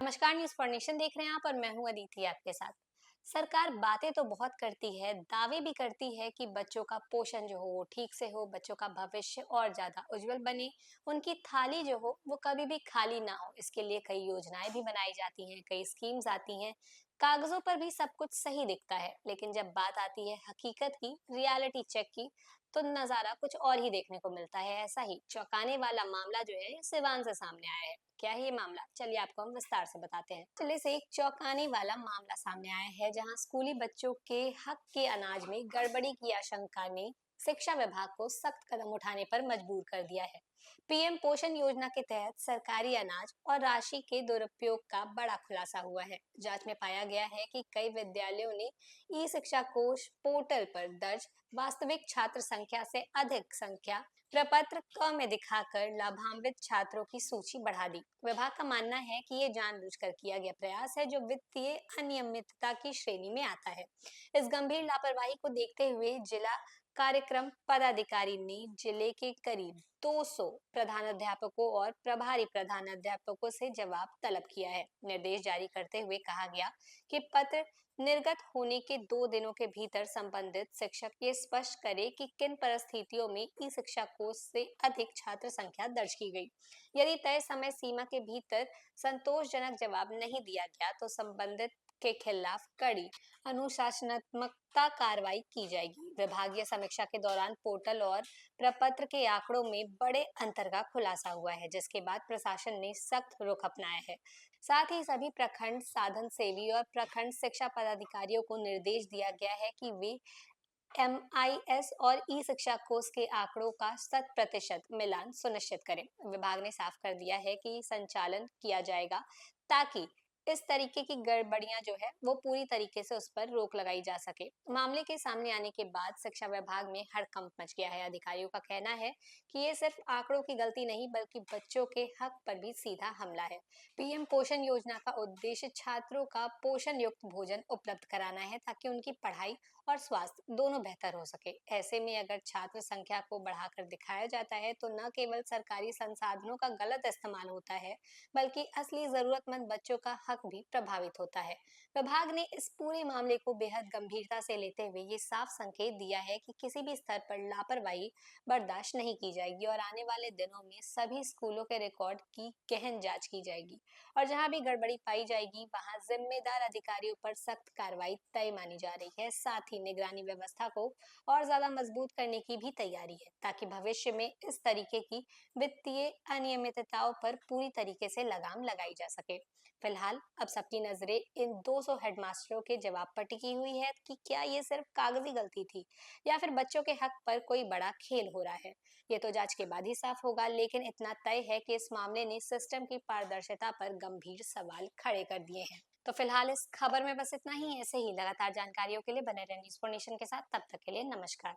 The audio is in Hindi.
नमस्कार, न्यूज फॉर नेशन देख रहे हैं आप और मैं हूं अदिति आपके साथ। सरकार बातें तो बहुत करती है, दावे भी करती है कि बच्चों का पोषण जो हो वो ठीक से हो, बच्चों का भविष्य और ज्यादा उज्जवल बने, उनकी थाली जो हो वो कभी भी खाली ना हो। इसके लिए कई योजनाएं भी बनाई जाती हैं, कई स्कीम्स आती हैं। कागजों पर भी सब कुछ सही दिखता है, लेकिन जब बात आती है हकीकत की, रियलिटी चेक की, तो नजारा कुछ और ही देखने को मिलता है। ऐसा ही चौंकाने वाला मामला जो है सिवान से सामने आया है। क्या है ये मामला, चलिए आपको हम विस्तार से बताते हैं। जिले से एक चौंकाने वाला मामला सामने आया है, जहां स्कूली बच्चों के हक के अनाज में गड़बड़ी की आशंका ने शिक्षा विभाग को सख्त कदम उठाने पर मजबूर कर दिया है। पीएम पोषण योजना के तहत सरकारी अनाज और राशि के दुरुपयोग का बड़ा खुलासा हुआ है। जांच में पाया गया है कि कई विद्यालयों ने ई शिक्षा कोष पोर्टल पर दर्ज वास्तविक छात्र संख्या से अधिक संख्या प्रपत्र क में दिखाकर लाभान्वित छात्रों की सूची बढ़ा दी। विभाग का मानना है कि ये जानबूझकर किया गया प्रयास है, जो वित्तीय अनियमितता की श्रेणी में आता है। इस गंभीर लापरवाही को देखते हुए जिला कार्यक्रम पदाधिकारी ने जिले के करीब 200 प्रधानाध्यापकों और प्रभारी प्रधानाध्यापकों से जवाब तलब किया है। निर्देश जारी करते हुए कहा गया कि पत्र निर्गत होने के 2 दिनों के भीतर संबंधित शिक्षक ये स्पष्ट करे कि किन परिस्थितियों में ई शिक्षा कोष से अधिक छात्र संख्या दर्ज की गई। यदि तय समय सीमा के भीतर संतोषजनक जवाब नहीं दिया गया तो संबंधित के खिलाफ कड़ी अनुशासनात्मकता कार्रवाई की जाएगी। विभागीय समीक्षा के दौरान पोर्टल और प्रपत्र के आंकड़ों में बड़े अंतर का खुलासा हुआ है, जिसके बाद प्रशासन ने सख्त रुख अपनाया है। साथ ही सभी प्रखंड साधन सेवी और प्रखंड शिक्षा पदाधिकारियों को निर्देश दिया गया है कि वे एमआईएस और ई शिक्षा कोष के आंकड़ों का 100% मिलान सुनिश्चित करें। विभाग ने साफ कर दिया है कि संचालन किया जाएगा ताकि इस तरीके की गड़बड़ियां जो है वो पूरी तरीके से उस पर रोक लगाई जा सके। मामले के सामने आने के बाद शिक्षा विभाग में हड़कंप मच गया है। अधिकारियों का कहना है कि ये सिर्फ आंकड़ों की गलती नहीं बल्कि बच्चों के हक पर भी सीधा हमला है। पीएम पोषण योजना का उद्देश्य छात्रों का पोषण युक्त भोजन उपलब्ध कराना है, ताकि उनकी पढ़ाई और स्वास्थ्य दोनों बेहतर हो सके। ऐसे में अगर छात्र संख्या को बढ़ाकर दिखाया जाता है तो न केवल सरकारी संसाधनों का गलत इस्तेमाल होता है, बल्कि असली जरूरतमंद बच्चों का हक भी प्रभावित होता है। विभाग ने इस पूरे मामले को बेहद गंभीरता से लेते हुए ये साफ संकेत दिया है कि किसी भी स्तर पर लापरवाही बर्दाश्त नहीं की जाएगी और आने वाले दिनों में सभी स्कूलों के रिकॉर्ड की गहन जांच की जाएगी और जहां भी गड़बड़ी पाई जाएगी वहां जिम्मेदार अधिकारियों पर सख्त कार्रवाई तय मानी जा रही है। साथ ही निगरानी व्यवस्था को और ज्यादा मजबूत करने की भी तैयारी है, ताकि भविष्य में इस तरीके की वित्तीय अनियमितताओं पर पूरी तरीके से लगाम लगाई जा सके। फिलहाल अब सबकी नजरें इन 200 हेडमास्टरों के जवाब पर टिकी हुई है कि क्या ये सिर्फ कागजी गलती थी या फिर बच्चों के हक पर कोई बड़ा खेल हो रहा है। ये तो जांच के बाद ही साफ होगा, लेकिन इतना तय है कि इस मामले ने सिस्टम की पारदर्शिता पर गंभीर सवाल खड़े कर दिए हैं। तो फिलहाल इस खबर में बस इतना ही। ऐसे ही लगातार जानकारियों के लिए बने रहें न्यूज़ फॉर नेशन के साथ। तब तक के लिए नमस्कार।